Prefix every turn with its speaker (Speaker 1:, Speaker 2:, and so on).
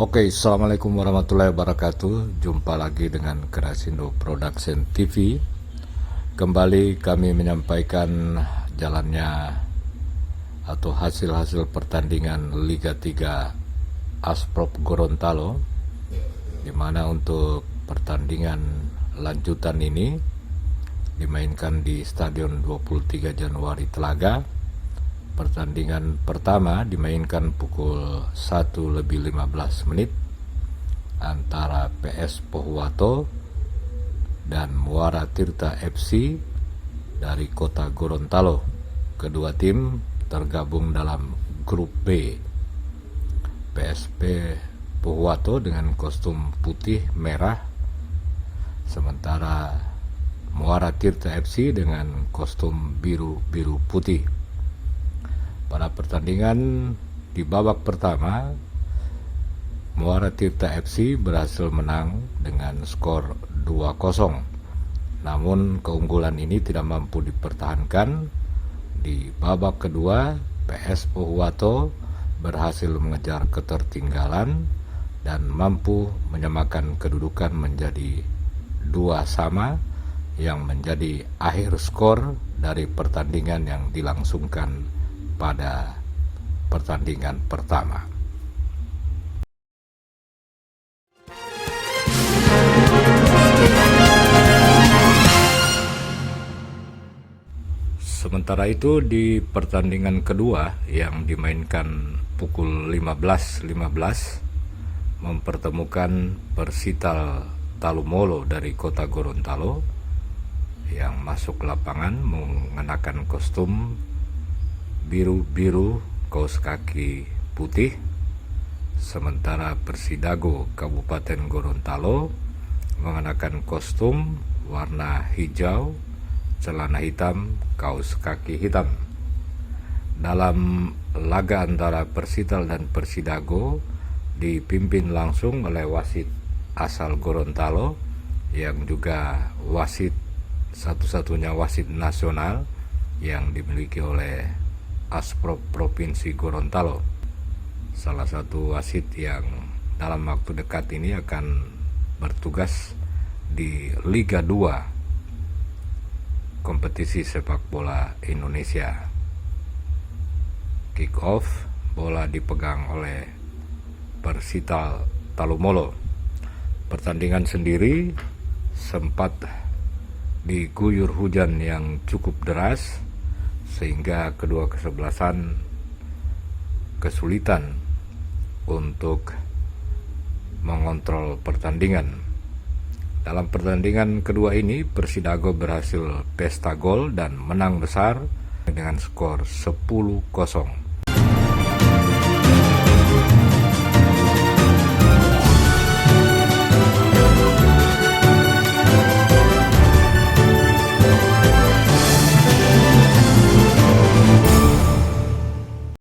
Speaker 1: Assalamualaikum warahmatullahi wabarakatuh. Jumpa lagi dengan Kerasindo Production TV. Kembali kami menyampaikan jalannya atau hasil-hasil pertandingan Liga 3 Asprop Gorontalo, di mana untuk pertandingan lanjutan ini dimainkan di Stadion 23 Januari Telaga. Pertandingan pertama dimainkan pukul 1:15 antara PS Pohuwato dan Muara Tirta FC dari kota Gorontalo. Kedua tim tergabung dalam grup B. PSP Pohuwato dengan kostum putih merah, sementara Muara Tirta FC dengan kostum biru putih. Pada pertandingan di babak pertama, Muara Tirta FC berhasil menang dengan skor 2-0. Namun keunggulan ini tidak mampu dipertahankan. Di babak kedua, PS Pohuwato berhasil mengejar ketertinggalan dan mampu menyamakan kedudukan menjadi 2-2 yang menjadi akhir skor dari pertandingan yang dilangsungkan pada pertandingan pertama. Sementara itu di pertandingan kedua yang dimainkan pukul 15.15 mempertemukan Persital Talumolo dari kota Gorontalo yang masuk lapangan mengenakan kostum biru kaos kaki putih, sementara Persidago Kabupaten Gorontalo mengenakan kostum warna hijau, celana hitam, kaos kaki hitam. Dalam laga antara Persital dan Persidago dipimpin langsung oleh wasit asal Gorontalo yang juga wasit satu-satunya wasit nasional yang dimiliki oleh Asprop Provinsi Gorontalo. Salah satu wasit yang dalam waktu dekat ini akan bertugas di Liga 2 kompetisi sepak bola Indonesia. Kick off bola dipegang oleh Persital Talumolo. Pertandingan sendiri sempat diguyur hujan yang cukup deras sehingga kedua kesebelasan kesulitan untuk mengontrol pertandingan. Dalam pertandingan kedua ini, Persidago berhasil pesta gol dan menang besar dengan skor 10-0.